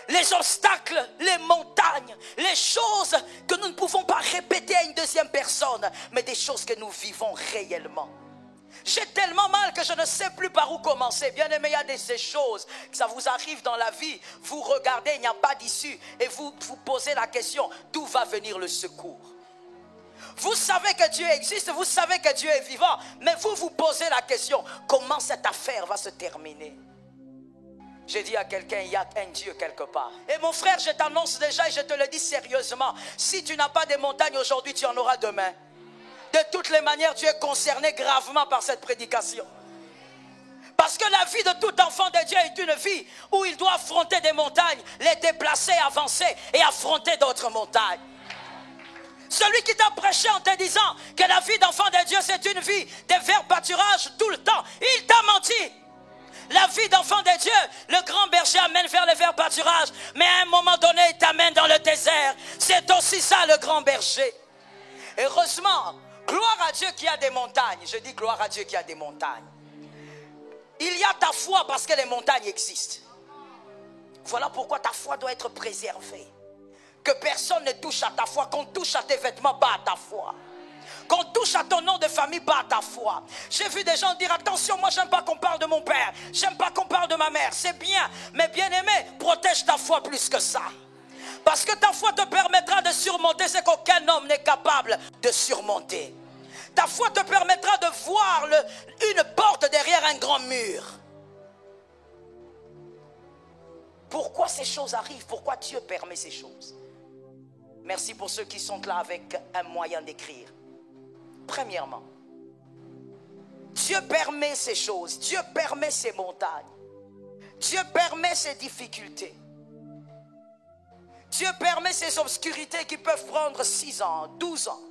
les obstacles, les montagnes, les choses que nous ne pouvons pas répéter à une deuxième personne, mais des choses que nous vivons réellement. J'ai tellement mal que je ne sais plus par où commencer. Bien aimé, il y a ces choses, que ça vous arrive dans la vie, vous regardez, il n'y a pas d'issue, et vous vous posez la question, d'où va venir le secours? Vous savez que Dieu existe, vous savez que Dieu est vivant, mais vous vous posez la question, comment cette affaire va se terminer? J'ai dit à quelqu'un, il y a un Dieu quelque part. Et mon frère, je t'annonce déjà et je te le dis sérieusement, si tu n'as pas de montagnes aujourd'hui, tu en auras demain. De toutes les manières, tu es concerné gravement par cette prédication. Parce que la vie de tout enfant de Dieu est une vie où il doit affronter des montagnes, les déplacer, avancer et affronter d'autres montagnes. Celui qui t'a prêché en te disant que la vie d'enfant de Dieu c'est une vie de vert pâturage tout le temps, il t'a menti. La vie d'enfant de Dieu, le grand berger amène vers le vert pâturage, mais à un moment donné il t'amène dans le désert. C'est aussi ça le grand berger. Heureusement, gloire à Dieu qui a des montagnes. Je dis gloire à Dieu qui a des montagnes. Il y a ta foi parce que les montagnes existent. Voilà pourquoi ta foi doit être préservée. Que personne ne touche à ta foi. Qu'on touche à tes vêtements, pas à ta foi. Qu'on touche à ton nom de famille, pas à ta foi. J'ai vu des gens dire, attention, moi j'aime pas qu'on parle de mon père. J'aime pas qu'on parle de ma mère. C'est bien, mais bien aimé, protège ta foi plus que ça. Parce que ta foi te permettra de surmonter ce qu'aucun homme n'est capable de surmonter. Ta foi te permettra de voir une porte derrière un grand mur. Pourquoi ces choses arrivent? Pourquoi Dieu permet ces choses? Merci pour ceux qui sont là avec un moyen d'écrire. Premièrement, Dieu permet ces choses. Dieu permet ces montagnes. Dieu permet ces difficultés. Dieu permet ces obscurités qui peuvent prendre 6 ans, 12 ans.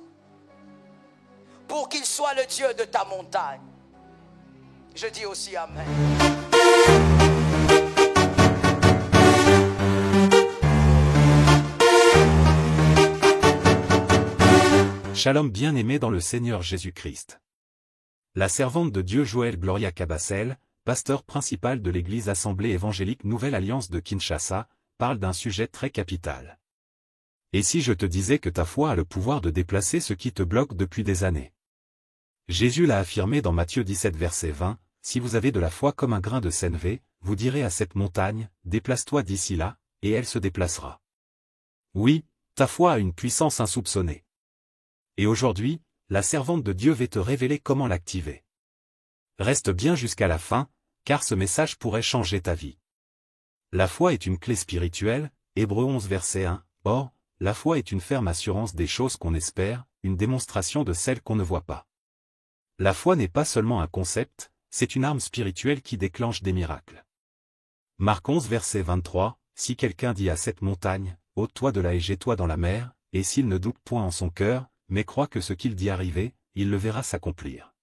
Pour qu'il soit le Dieu de ta montagne. Je dis aussi Amen. Shalom bien-aimé dans le Seigneur Jésus-Christ. La servante de Dieu Joëlle Gloria Cabassel, pasteur principal de l'église Assemblée évangélique Nouvelle Alliance de Kinshasa, parle d'un sujet très capital. Et si je te disais que ta foi a le pouvoir de déplacer ce qui te bloque depuis des années? Jésus l'a affirmé dans Matthieu 17 verset 20, « Si vous avez de la foi comme un grain de sénévé, vous direz à cette montagne, déplace-toi d'ici là, et elle se déplacera. » Oui, ta foi a une puissance insoupçonnée. Et aujourd'hui, la servante de Dieu va te révéler comment l'activer. Reste bien jusqu'à la fin, car ce message pourrait changer ta vie. La foi est une clé spirituelle, Hébreux 11 verset 1, or, la foi est une ferme assurance des choses qu'on espère, une démonstration de celles qu'on ne voit pas. La foi n'est pas seulement un concept, c'est une arme spirituelle qui déclenche des miracles. Marc 11 verset 23, si quelqu'un dit à cette montagne, ôte-toi de là et jette-toi dans la mer, et s'il ne doute point en son cœur, mais croit que ce qu'il dit arriver, il le verra s'accomplir.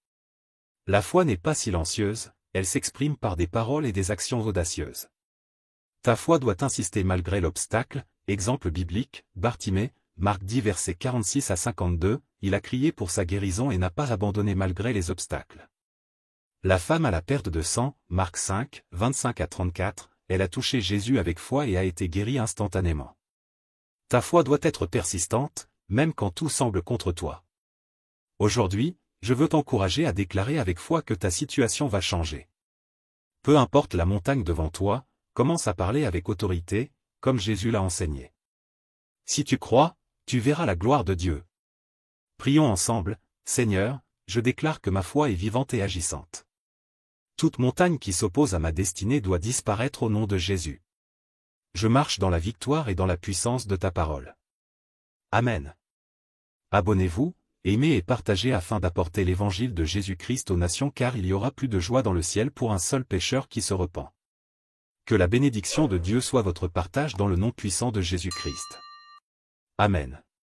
La foi n'est pas silencieuse, elle s'exprime par des paroles et des actions audacieuses. Ta foi doit insister malgré l'obstacle, exemple biblique, Bartimée, Marc 10 versets 46 à 52, il a crié pour sa guérison et n'a pas abandonné malgré les obstacles. La femme à la perte de sang, Marc 5, 25 à 34, elle a touché Jésus avec foi et a été guérie instantanément. Ta foi doit être persistante, même quand tout semble contre toi. Aujourd'hui, je veux t'encourager à déclarer avec foi que ta situation va changer. Peu importe la montagne devant toi, commence à parler avec autorité, comme Jésus l'a enseigné. Si tu crois, tu verras la gloire de Dieu. Prions ensemble, Seigneur, je déclare que ma foi est vivante et agissante. Toute montagne qui s'oppose à ma destinée doit disparaître au nom de Jésus. Je marche dans la victoire et dans la puissance de ta parole. Amen. Abonnez-vous, aimez et partagez afin d'apporter l'évangile de Jésus-Christ aux nations car il y aura plus de joie dans le ciel pour un seul pécheur qui se repent. Que la bénédiction de Dieu soit votre partage dans le nom puissant de Jésus-Christ. Amen.